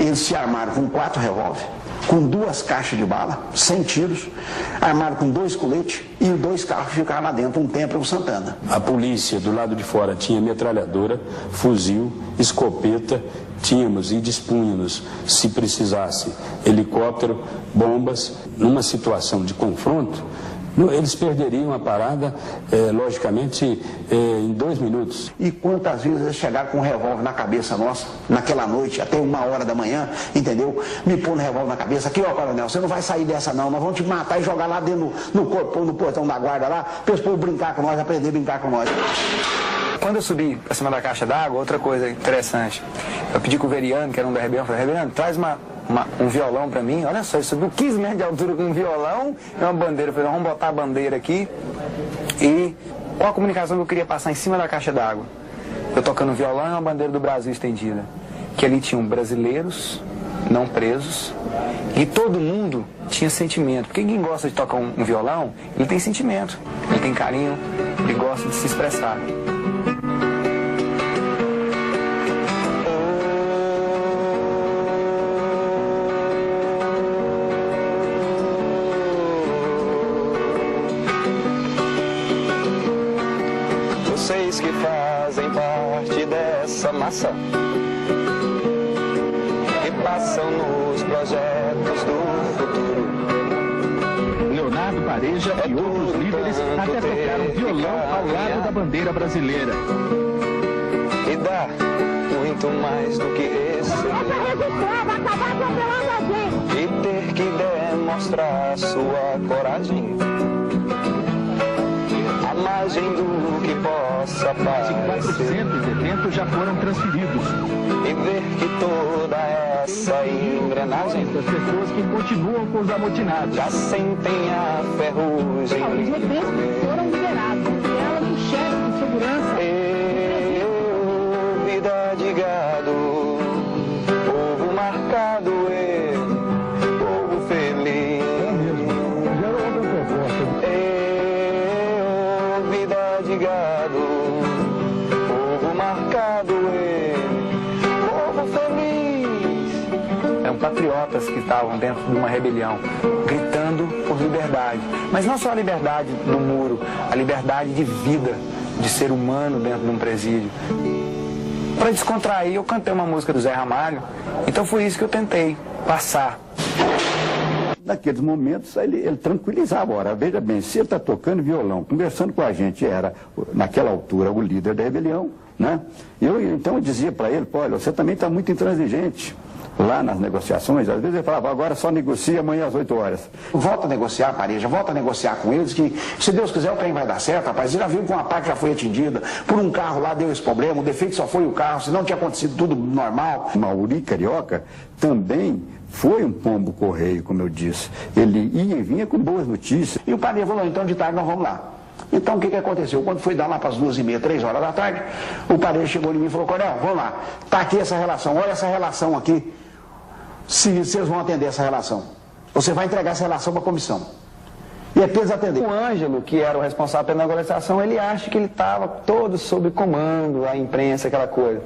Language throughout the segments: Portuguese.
Eles se armaram com 4 revólver, com 2 caixas de bala, 100 tiros, armaram com 2 coletes e 2 carros ficaram lá dentro, um Tempra e um Santana. A polícia do lado de fora tinha metralhadora, fuzil, escopeta, tínhamos e dispunhamos, se precisasse, helicóptero, bombas. Numa situação de confronto, eles perderiam a parada, logicamente, em 2 minutos. E quantas vezes eles chegaram com um revólver na cabeça nossa, naquela noite, até 1h da manhã, entendeu? Me pôr no revólver na cabeça, aqui, ó, coronel, você não vai sair dessa não, nós vamos te matar e jogar lá dentro no corpo, no portão da guarda lá, para eles brincar com nós, aprender a brincar com nós. Quando eu subi para cima da caixa d'água, outra coisa interessante, eu pedi com o Veriano, que era um da Rebelião, falei, Veriano, traz um violão para mim, olha só, ele subiu 15 metros de altura com um violão e uma bandeira. Eu falei, vamos botar a bandeira aqui. E qual a comunicação que eu queria passar em cima da caixa d'água? Eu tocando violão e uma bandeira do Brasil estendida. Que ali tinham brasileiros não presos e todo mundo tinha sentimento. Porque quem gosta de tocar um violão, ele tem sentimento, ele tem carinho, ele gosta de se expressar. Vocês que fazem parte dessa massa que passam nos projetos do futuro. Leonardo Pareja e outros líderes até tocaram violão ao lado da bandeira brasileira. E dá muito mais do que e ter que demonstrar sua coragem. A margem do que possa parecer. 400 eventos já foram transferidos. E ver que toda essa engrenagem das pessoas que continuam com os amotinados já sentem a ferrugem. Os reféns foram liberados. Ela do chefe de segurança. Vida de gado, povo marcado, povo feliz. Vida de gado, povo marcado, povo feliz. Eram patriotas que estavam dentro de uma rebelião, gritando por liberdade. Mas não só a liberdade do muro, a liberdade de vida, de ser humano dentro de um presídio. Para descontrair, eu cantei uma música do Zé Ramalho, então foi isso que eu tentei passar. Naqueles momentos ele tranquilizava. Ora, veja bem, se ele está tocando violão, conversando com a gente, era naquela altura o líder da rebelião, né? Então eu dizia para ele, olha, você também está muito intransigente lá nas negociações. Às vezes ele falava, agora só negocia amanhã às 8 horas. Volta a negociar, Pareja, volta a negociar com eles, que se Deus quiser o trem vai dar certo, rapaz. Você já viu que uma parte já foi atingida, por um carro lá deu esse problema, o defeito só foi o carro, senão tinha acontecido tudo normal. Mauri Carioca também foi um pombo correio, como eu disse. Ele ia e vinha com boas notícias. E o Pareja falou, então de tarde nós vamos lá. Então o que aconteceu? Quando foi dar lá para as 2h30, 3 horas da tarde, o Pareja chegou em mim e falou, Coronel, vamos lá, tá aqui essa relação, olha essa relação aqui. Se eles vão atender essa relação. Você vai entregar essa relação para a comissão. E é para eles atender. O Ângelo, que era o responsável pela negociação, ele acha que ele estava todo sob comando, a imprensa, aquela coisa.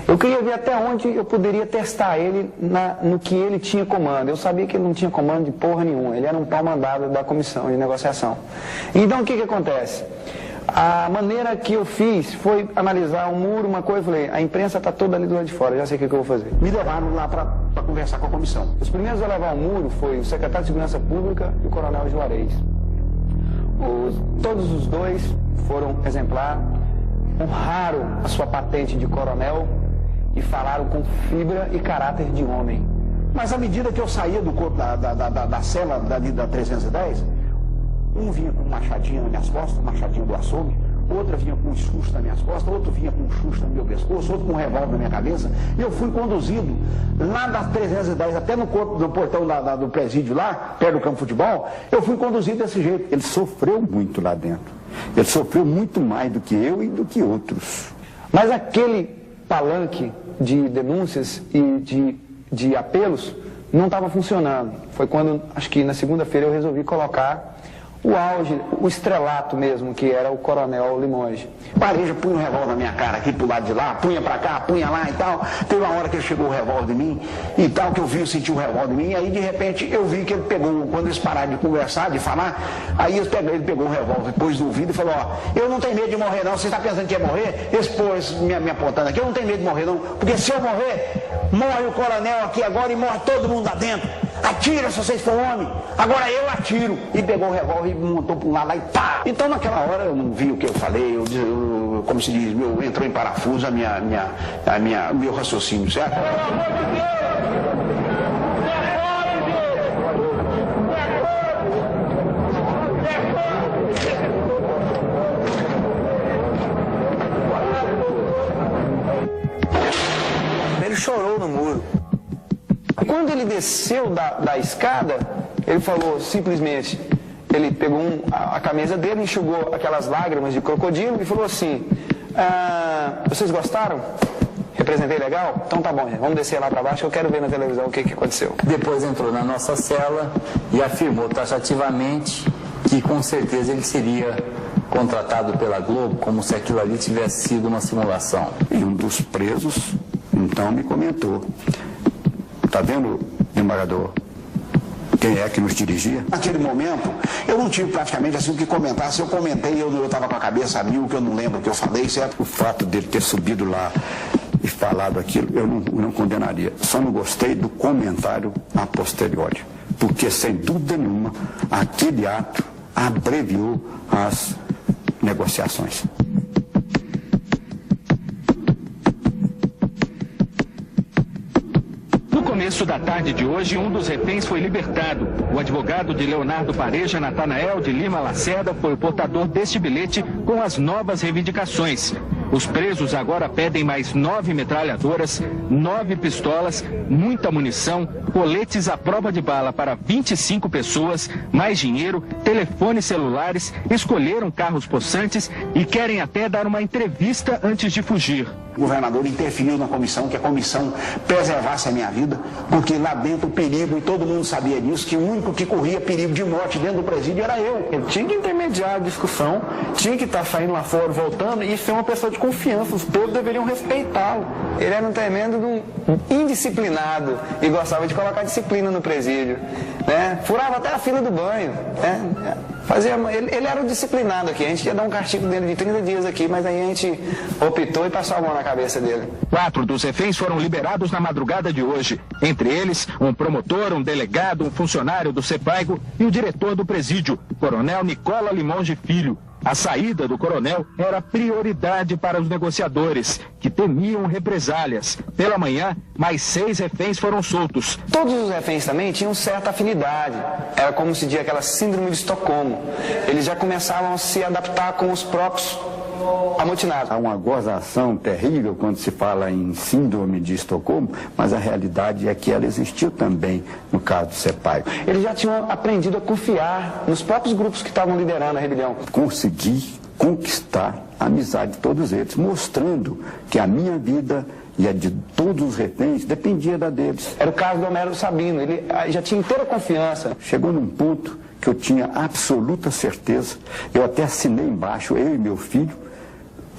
Eu queria ver até onde eu poderia testar ele no que ele tinha comando. Eu sabia que ele não tinha comando de porra nenhuma. Ele era um pau mandado da comissão de negociação. Então o que acontece? A maneira que eu fiz foi analisar um muro, uma coisa, eu falei, a imprensa está toda ali do lado de fora, já sei o que eu vou fazer. Me levaram lá para conversar com a comissão. Os primeiros a levar o muro foi o secretário de Segurança Pública e o coronel Juarez. Todos os dois foram exemplar, honraram a sua patente de coronel e falaram com fibra e caráter de homem. Mas à medida que eu saía do corpo da cela dali da 310, um vinha com um machadinho nas minhas costas, um machadinho do açougue, outra vinha com um chusto nas minhas costas, outro vinha com um chusto no meu pescoço, outro com um revólver na minha cabeça. E eu fui conduzido lá das 310 até no portão do presídio lá, perto do campo de futebol, eu fui conduzido desse jeito. Ele sofreu muito lá dentro. Ele sofreu muito mais do que eu e do que outros. Mas aquele palanque de denúncias e de apelos não estava funcionando. Foi quando, acho que na segunda-feira, eu resolvi colocar o auge, o estrelato mesmo, que era o Coronel Limoges. Pareja punha o revólver na minha cara aqui pro lado de lá, punha pra cá, punha lá e tal. Teve uma hora que ele chegou o revólver em mim e tal, que eu senti o revólver em mim, e aí de repente eu vi que ele pegou, quando eles pararam de conversar, de falar, aí ele pegou o revólver, pôs no ouvido e falou, ó, eu não tenho medo de morrer não, você está pensando que ia morrer? Esse pôs me apontando aqui, eu não tenho medo de morrer não, porque se eu morrer, morre o coronel aqui agora e morre todo mundo lá dentro. Atira se vocês for homem, agora eu atiro. E pegou o revólver e montou para um lado lá e pá. Então naquela hora eu não vi o que eu falei, como se diz, entrou em parafuso o meu raciocínio, certo? Ele chorou no muro. Quando ele desceu da escada, ele falou simplesmente, ele pegou a camisa dele, enxugou aquelas lágrimas de crocodilo e falou assim, vocês gostaram? Representei legal? Então tá bom, gente, vamos descer lá para baixo que eu quero ver na televisão o que aconteceu. Depois entrou na nossa cela e afirmou taxativamente que com certeza ele seria contratado pela Globo como se aquilo ali tivesse sido uma simulação. E um dos presos, então, me comentou, tá vendo, desembargador, quem é que nos dirigia? Naquele momento, eu não tive praticamente assim o que comentar. Se eu comentei, eu estava com a cabeça a mil, que eu não lembro o que eu falei, certo? O fato dele ter subido lá e falado aquilo, eu não condenaria. Só não gostei do comentário a posteriori. Porque, sem dúvida nenhuma, aquele ato abreviou as negociações. No começo da tarde de hoje, um dos reféns foi libertado. O advogado de Leonardo Pareja, Natanael de Lima Lacerda, foi o portador deste bilhete com as novas reivindicações. Os presos agora pedem mais 9 metralhadoras, 9 pistolas, muita munição, coletes à prova de bala para 25 pessoas, mais dinheiro, telefones celulares, escolheram carros possantes e querem até dar uma entrevista antes de fugir. O governador interferiu na comissão, que a comissão preservasse a minha vida, porque lá dentro o perigo, e todo mundo sabia disso, que o único que corria perigo de morte dentro do presídio era eu. Ele tinha que intermediar a discussão, tinha que estar saindo lá fora, voltando, e ser uma pessoa de confiança, os todos deveriam respeitá-lo. Ele era um tremendo indisciplinado e gostava de colocar disciplina no presídio, né? Furava até a fila do banho, né? Ele era um disciplinado aqui, a gente ia dar um castigo dele de 30 dias aqui, mas aí a gente optou e passou a mão na cabeça dele. 4 dos reféns foram liberados na madrugada de hoje. Entre eles, um promotor, um delegado, um funcionário do CEPAIGO e o diretor do presídio, Coronel Nicola Limoges Filho. A saída do coronel era prioridade para os negociadores, que temiam represálias. Pela manhã, mais 6 reféns foram soltos. Todos os reféns também tinham certa afinidade. Era como se diz aquela síndrome de Estocolmo. Eles já começavam a se adaptar com os próprios amotinados. Há uma gozação terrível quando se fala em síndrome de Estocolmo, mas a realidade é que ela existiu também no caso do CEPAIGO. Eles já tinham aprendido a confiar nos próprios grupos que estavam liderando a rebelião. Consegui conquistar a amizade de todos eles, mostrando que a minha vida e a de todos os reféns dependia da deles. Era o caso do Homero Sabino, ele já tinha inteira confiança. Chegou num ponto que eu tinha absoluta certeza, eu até assinei embaixo, eu e meu filho,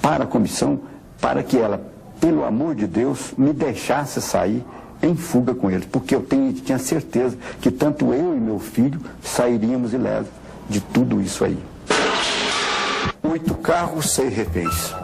para a comissão, para que ela, pelo amor de Deus, me deixasse sair em fuga com eles, porque eu tinha certeza que tanto eu e meu filho sairíamos ilesos de tudo isso aí. 8 carros, 6 reféns.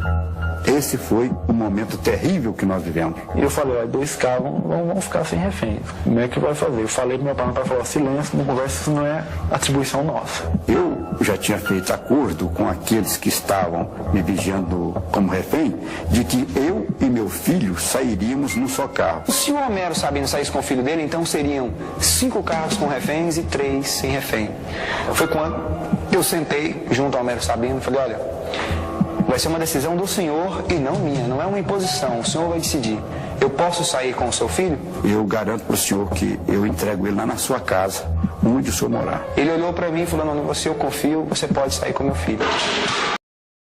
Esse foi o momento terrível que nós vivemos. E eu falei, 2 carros vão ficar sem refém. Como é que vai fazer? Eu falei pro meu pai, falou, silêncio, não conversa, isso não é atribuição nossa. Eu já tinha feito acordo com aqueles que estavam me vigiando como refém, de que eu e meu filho sairíamos num só carro. Se o Homero Sabino saísse com o filho dele, então seriam 5 carros com reféns e 3 sem refém. Foi quando eu sentei junto ao Homero Sabino e falei, olha, vai ser uma decisão do senhor e não minha, não é uma imposição, o senhor vai decidir. Eu posso sair com o seu filho? Eu garanto para o senhor que eu entrego ele lá na sua casa, onde o senhor morar. Ele olhou para mim e falou, não, você eu confio, você pode sair com meu filho.